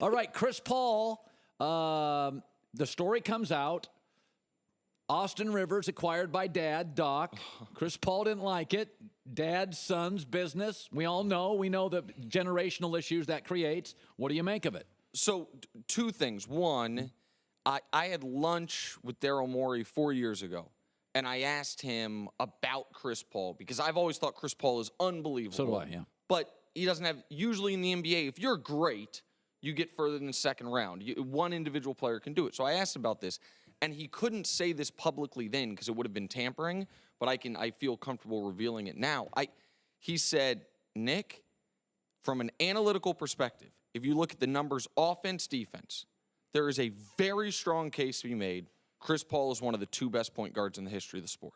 All right, Chris Paul. The story comes out. Austin Rivers acquired by Dad, Doc. Chris Paul didn't like it. Dad's son's business. We all know. We know the generational issues that creates. What do you make of it? So, two things. One, I had lunch with Daryl Morey 4 years ago, and I asked him about Chris Paul because I've always thought Chris Paul is unbelievable. So do I, yeah. But he doesn't have – usually in the NBA, if you're great, you get further than the second round. One individual player can do it. So I asked him about this, and he couldn't say this publicly then because it would have been tampering, but I feel comfortable revealing it now. He said, Nick, from an analytical perspective, if you look at the numbers offense, defense, there is a very strong case to be made. Chris Paul is one of the 2 best point guards in the history of the sport.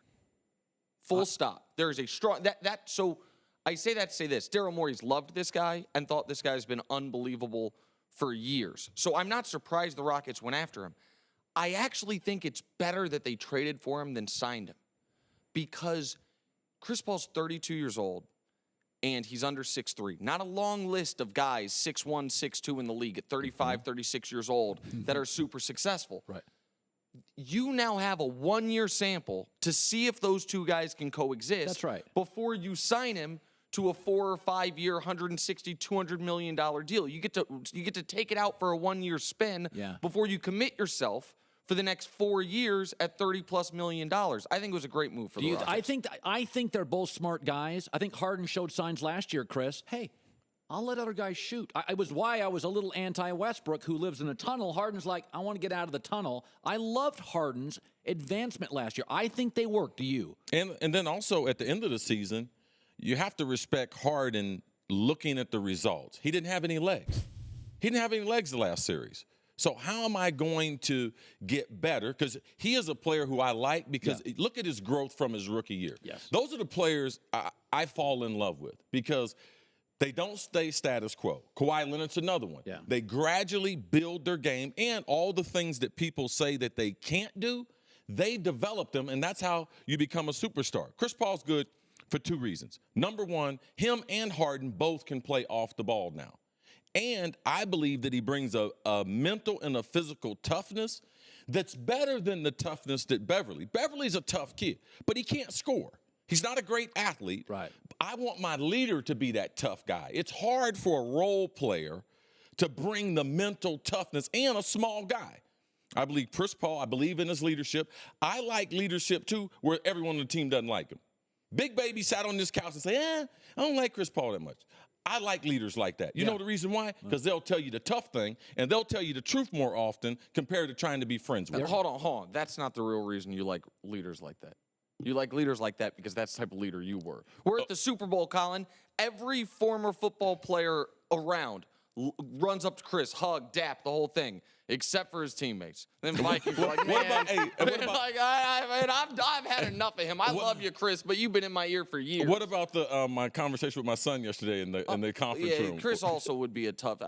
Full stop. There is a strong so I say that to say this. Daryl Morey's loved this guy and thought this guy's been unbelievable for years. So I'm not surprised the Rockets went after him. I actually think it's better that they traded for him than signed him because Chris Paul's 32 years old and he's under 6'3". Not a long list of guys 6'1", 6'2" in the league at 35, 36 years old that are super successful. Right. You now have a 1-year sample to see if those two guys can coexist. That's right. Before you sign him to a 4 or 5 year, $160, $200 million deal. You get to take it out for a 1-year spin before you commit yourself for the next 4 years at $30+ million. I think it was a great move for the Rockets. I think they're both smart guys. I think Harden showed signs last year, Chris. Hey, I'll let other guys shoot. It was why I was a little anti-Westbrook, who lives in a tunnel. Harden's like, I want to get out of the tunnel. I loved Harden's advancement last year. I think they work. Do you? And then also at the end of the season, you have to respect Harden looking at the results. He didn't have any legs. He didn't have any legs the last series. So how am I going to get better? Because he is a player who I like because look at his growth from his rookie year. Yes. Those are the players I fall in love with because they don't stay status quo. Kawhi Leonard's another one. Yeah. They gradually build their game, and all the things that people say that they can't do, they develop them, and that's how you become a superstar. Chris Paul's good for 2 reasons. Number one, him and Harden both can play off the ball now. And I believe that he brings a mental and a physical toughness that's better than the toughness that Beverly's a tough kid, but he can't score. He's not a great athlete. Right. I want my leader to be that tough guy. It's hard for a role player to bring the mental toughness and a small guy. I believe Chris Paul, I believe in his leadership. I like leadership, too, where everyone on the team doesn't like him. Big Baby sat on this couch and say, I don't like Chris Paul that much. I like leaders like that. You know the reason why? Because they'll tell you the tough thing, and they'll tell you the truth more often compared to trying to be friends with. Hold on. That's not the real reason you like leaders like that. You like leaders like that because that's the type of leader you were. We're at the Super Bowl, Colin. Every former football player around runs up to Chris, hug, dap, the whole thing, except for his teammates. Then Vikings are like, man, I've had enough of him. I love you, Chris, but you've been in my ear for years. What about my conversation with my son yesterday in the conference room? Chris also would be a tough.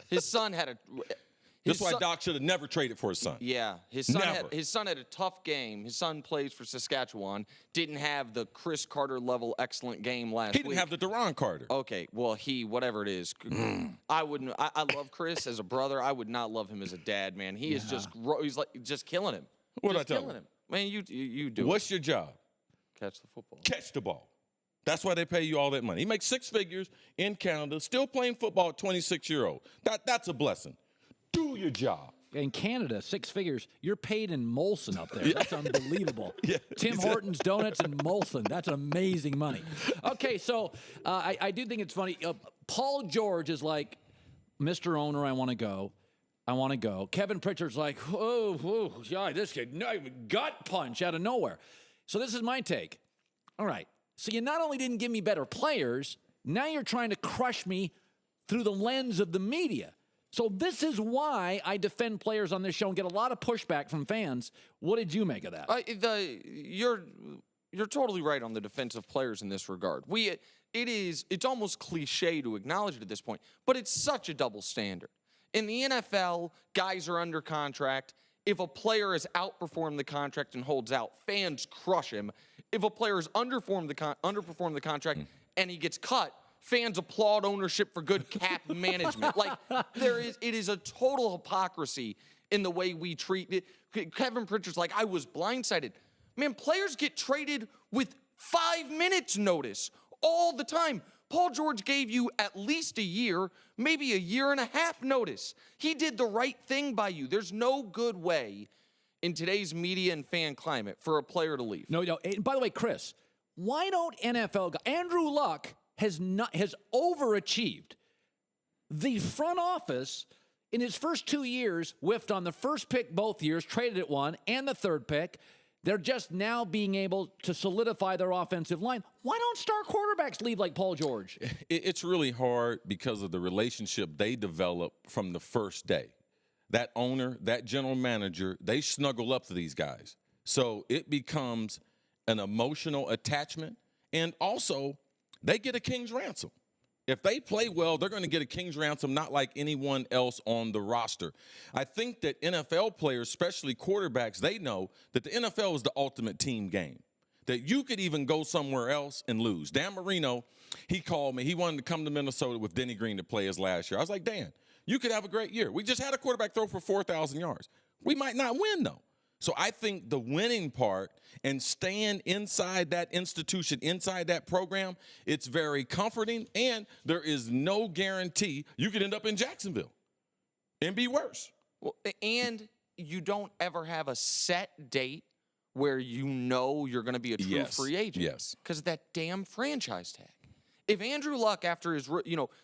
His son had a. That's why Doc should have never traded for his son. Yeah, his son had a tough game. His son plays for Saskatchewan. Didn't have the Cris Carter level excellent game last week. He didn't have the Deron Carter. Okay, well whatever it is, I wouldn't. I love Chris as a brother. I would not love him as a dad, man. He is he's like just killing him. What I tell him? Man, you do. What's your job? Catch the football. Catch the ball. That's why they pay you all that money. He makes 6 figures in Canada, still playing football at 26-year-old. That's a blessing. Do your job. In Canada, 6 figures. You're paid in Molson up there. That's unbelievable. Tim Hortons Donuts in Molson. That's amazing money. Okay, so I do think it's funny. Paul George is like, Mr. Owner, I want to go. I want to go. Kevin Pritchard's like, whoa, yeah, this kid, gut punch out of nowhere. So this is my take. All right. So you not only didn't give me better players, now you're trying to crush me through the lens of the media. So this is why I defend players on this show and get a lot of pushback from fans. What did you make of that? You're totally right on the defensive players in this regard. It's almost cliche to acknowledge it at this point, but it's such a double standard. In the NFL, guys are under contract. If a player has outperformed the contract and holds out, fans crush him. If a player has underperformed the contract and he gets cut, fans applaud ownership for good cap management. Like, it is a total hypocrisy in the way we treat it. Kevin Pritchard's like, I was blindsided. Man, players get traded with 5 minutes notice all the time. Paul George gave you at least a year, maybe a year and a half notice. He did the right thing by you. There's no good way in today's media and fan climate for a player to leave. No. And by the way, Chris, why don't NFL Andrew Luck has overachieved. The front office in his first 2 years whiffed on the first pick both years, traded at one, and the third pick. They're just now being able to solidify their offensive line. Why don't star quarterbacks leave like Paul George? It's really hard because of the relationship they develop from the first day. That owner, that general manager, they snuggle up to these guys. So it becomes an emotional attachment, and also they get a king's ransom. If they play well, they're going to get a king's ransom, not like anyone else on the roster. I think that NFL players, especially quarterbacks, they know that the NFL is the ultimate team game, that you could even go somewhere else and lose. Dan Marino, he called me. He wanted to come to Minnesota with Denny Green to play his last year. I was like, Dan, you could have a great year. We just had a quarterback throw for 4,000 yards. We might not win, though. So I think the winning part and staying inside that institution, inside that program, it's very comforting, and there is no guarantee you could end up in Jacksonville and be worse. Well, and you don't ever have a set date where you know you're going to be a true free agent. Yes. Because of that damn franchise tag. If Andrew Luck, after his,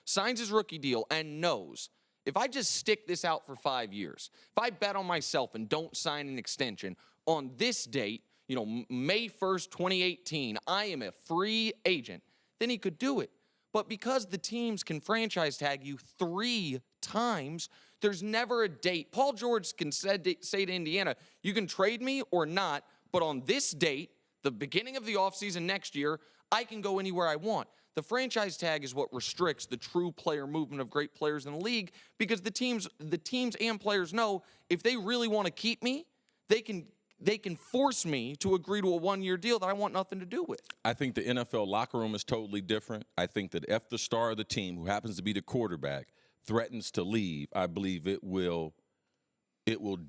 signs his rookie deal and knows, if I just stick this out for 5 years, if I bet on myself and don't sign an extension on this date, May 1st, 2018, I am a free agent, then he could do it. But because the teams can franchise tag you 3 times, there's never a date. Paul George can say to Indiana, you can trade me or not, but on this date, the beginning of the offseason next year, I can go anywhere I want. The franchise tag is what restricts the true player movement of great players in the league, because the teams and players know if they really want to keep me, they can force me to agree to a 1-year deal that I want nothing to do with. I think the NFL locker room is totally different. I think that if the star of the team, who happens to be the quarterback, threatens to leave, I believe it will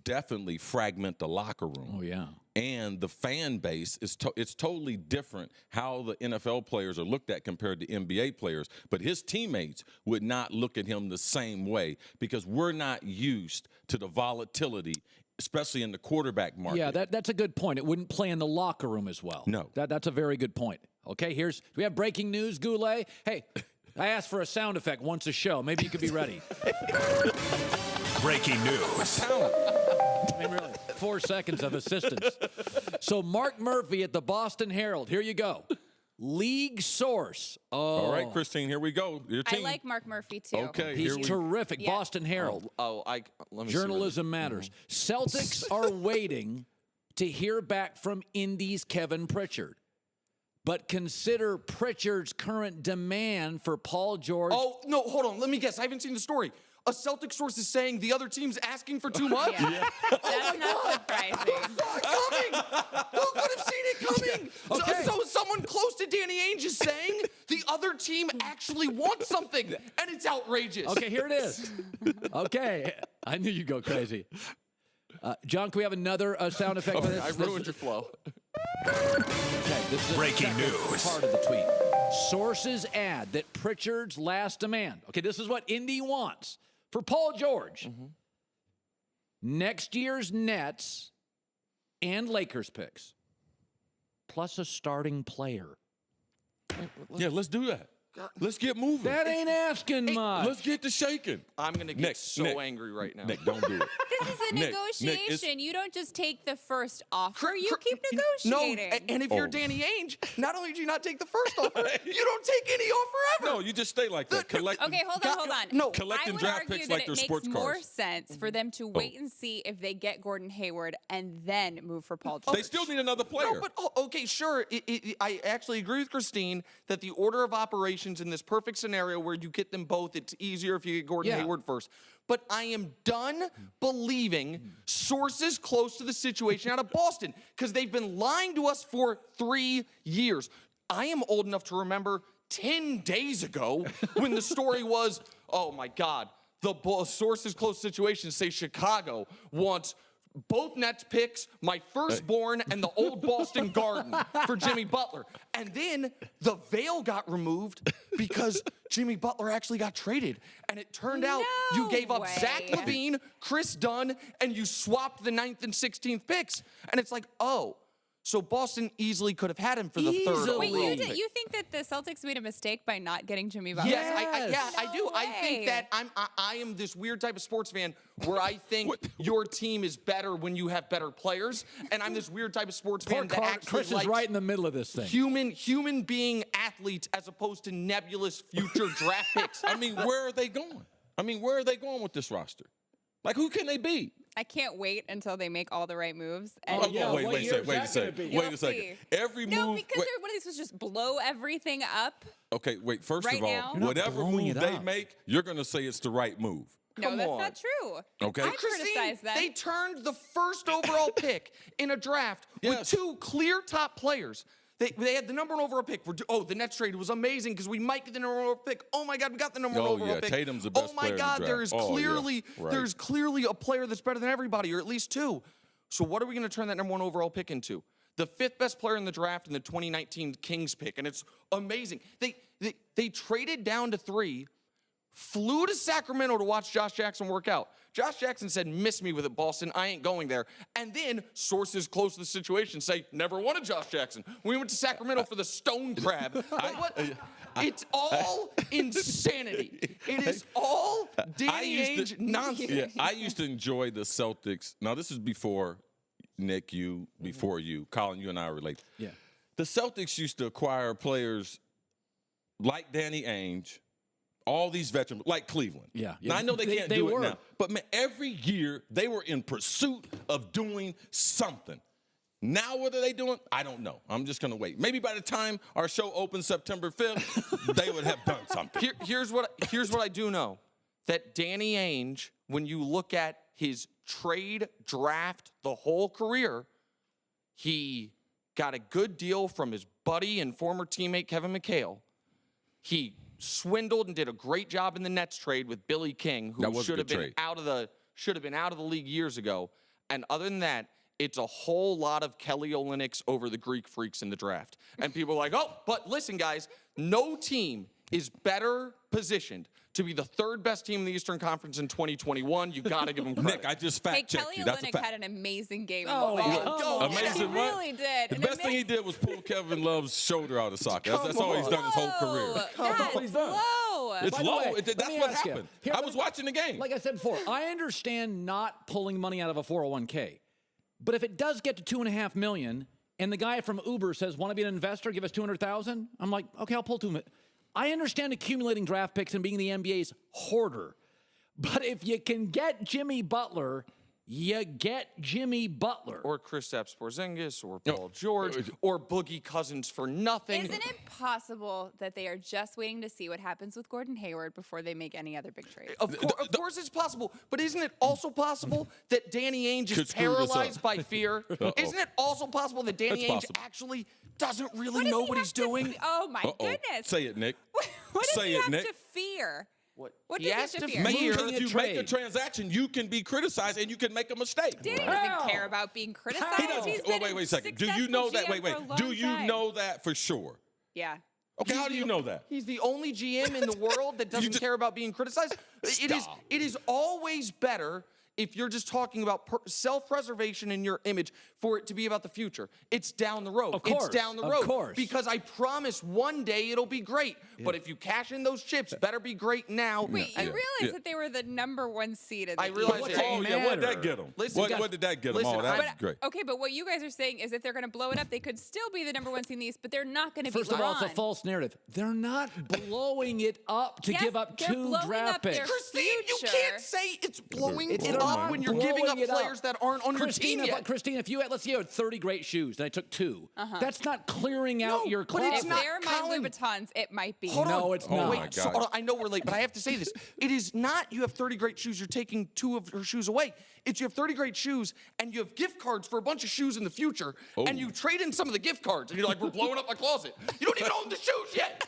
definitely fragment the locker room. Oh, yeah. And the fan base, it's totally different how the NFL players are looked at compared to NBA players. But his teammates would not look at him the same way, because we're not used to the volatility, especially in the quarterback market. Yeah, that's a good point. It wouldn't play in the locker room as well. No. That's a very good point. Okay, do we have breaking news, Goulet? Hey, I asked for a sound effect once a show. Maybe you could be ready. Breaking news. I mean, really, 4 seconds of assistance. So Mark Murphy at the Boston Herald. Here you go. League source. Oh. All right, Kristine, here we go. Your team. I like Mark Murphy, too. Okay. He's terrific. Yeah. Boston Herald. Let me Journalism matters. Celtics are waiting to hear back from Indy's Kevin Pritchard. But consider Pritchard's current demand for Paul George. Oh, no, hold on. Let me guess. I haven't seen the story. A Celtic source is saying the other team's asking for too much? Yeah. That's not surprising. Coming. Who could have seen it coming? Okay. So someone close to Danny Ainge is saying the other team actually wants something, and it's outrageous. Okay, here it is. Okay, I knew you'd go crazy. John, can we have another sound effect for this? I ruined your flow. Okay, this is Breaking the second news. part of the tweet. Sources add that Pritchard's last demand. Okay, this is what Indy wants for Paul George. Next year's Nets and Lakers picks, plus a starting player. Yeah, let's do that. Let's get moving. That ain't asking much. Let's get to shaking. I'm going to get Nick, angry right now. Nick, don't do it. This is a Nick, negotiation. You don't just take the first offer. Cr- You cr- keep No, negotiating. and if you're Danny Ainge, not only do you not take the first offer, you don't take any offer ever. No, you just stay like that. Collect. Okay, hold on. No. Collecting I would draft argue picks that like it they're makes sports more cars. sense for them to wait and see if they get Gordon Hayward and then move for Paul George. They still need another player. No, but okay, sure. I actually agree with Kristine that the order of operations in this perfect scenario where you get them both, it's easier if you get Gordon Hayward first. But I am done believing sources close to the situation out of Boston, because they've been lying to us for 3 years. I am old enough to remember 10 days ago when the story was, oh my God, the sources close situations say Chicago wants both Nets picks, my firstborn, and the old Boston Garden for Jimmy Butler. And then the veil got removed because Jimmy Butler actually got traded. And it turned out you gave up Zach LaVine, Chris Dunn, and you swapped the 9th and 16th picks. And it's like, oh. So Boston easily could have had him for the third overall pick. Wait, you think that the Celtics made a mistake by not getting Jimmy Butler? Yes, I do. I think that I am this weird type of sports fan where I think your team is better when you have better players, and I'm this weird type of sports fan that actually Chris is right in the middle of this thing. Human being athletes as opposed to nebulous future draft picks. I mean, where are they going? Where are they going with this roster? Like, who can they beat? I can't wait until they make all the right moves. Wait a second. Every move. No, because what are they supposed to just blow everything up? Okay, wait. First of all, You're whatever move they make, you're going to say it's the right move. No, that's not true. Okay. I criticize them. They turned the first overall pick in a draft with 2 clear top players. They had the number 1 overall pick. The Nets trade was amazing because we might get the number 1 overall pick. Oh my God, we got the number 1 overall pick. Tatum's the best player in the draft. There is there's clearly a player that's better than everybody, or at least 2. So what are we going to turn that number 1 overall pick into? The 5th best player in the draft in the 2019 Kings pick, and it's amazing. They traded down to 3. Flew to Sacramento to watch Josh Jackson work out. Josh Jackson said, miss me with it, Boston. I ain't going there. And then sources close to the situation say, never wanted Josh Jackson. We went to Sacramento for the stone crab. It's all insanity. It is all Danny Ainge nonsense. Yeah, I used to enjoy the Celtics. Now, this is before Nick, before you. Colin, you and I relate. Yeah. The Celtics used to acquire players like Danny Ainge, all these veterans, like Cleveland. Yeah. Now, I know they can't do it now. But, man, every year they were in pursuit of doing something. Now, what are they doing? I don't know. I'm just going to wait. Maybe by the time our show opens September 5th, they would have done something. Here's what I do know. That Danny Ainge, when you look at his trade draft the whole career, he got a good deal from his buddy and former teammate Kevin McHale. He swindled and did a great job in the Nets trade with Billy King, who should have been out of the league years ago. And other than that, it's a whole lot of Kelly Olynyk's over the Greek freaks in the draft. And people are like, oh, but listen, guys, no team is better positioned to be the 3rd best team in the Eastern Conference in 2021. You got to give them credit. Nick, I just fact-checked you. Kelly Olynyk had an amazing game. Amazing, he really did. The best thing he did was pull Kevin Love's shoulder out of socket. That's all he's done his whole career. That's low. It's low. That's what happened. I was watching the game. Like I said before, I understand not pulling money out of a 401k. But if it does get to $2.5 million, and the guy from Uber says, want to be an investor, give us $200,000, I'm like, okay, I'll pull $2 million. I understand accumulating draft picks and being the NBA's hoarder. But if you can get Jimmy Butler, you get Jimmy Butler. Or Kristaps Porzingis, or Paul George, or Boogie Cousins for nothing. Isn't it possible that they are just waiting to see what happens with Gordon Hayward before they make any other big trades? Of course it's possible, but isn't it also possible that Danny Ainge is paralyzed by fear? Isn't it also possible that Danny Ainge actually doesn't really know what he's doing? Oh, my goodness. Say it, Nick. What does he have to fear? What he does has he to have to fear? Because if you make a transaction, you can be criticized and you can make a mistake. Danny doesn't care about being criticized. He doesn't. Wait a second. Do you know that? Wait. Do you know that for sure? Yeah. Okay, how do you know that? He's the only GM in the world that doesn't care about being criticized. It is always better if you're just talking about self-preservation in your image for it to be about the future. It's down the road. Of course, it's down the road. Of course. Because I promise one day it'll be great. Yeah. But if you cash in those chips, better be great now. Wait, you realize that they were the #1 seed in the East? I realize it. Oh, yeah, what did that get them? What did that get them? Oh, that was great. Okay, but what you guys are saying is if they're going to blow it up, they could still be the #1 seed in the East, but they're not going to be LeBron. First of all, it's a false narrative. They're not blowing it up to give up 2 draft picks. Kristine, you can't say it's blowing it up when you're giving up players that aren't on your team yet. Kristine, if you had 30 great shoes and I took 2, that's not clearing out your closet. But it's not. If they're my Louboutins, it might be. No, it's not. Wait, so, I know we're late, but I have to say this. It is not you have 30 great shoes, you're taking 2 of her shoes away. It's you have 30 great shoes, and you have gift cards for a bunch of shoes in the future, and you trade in some of the gift cards, and you're like, we're blowing up my closet. You don't even own the shoes yet.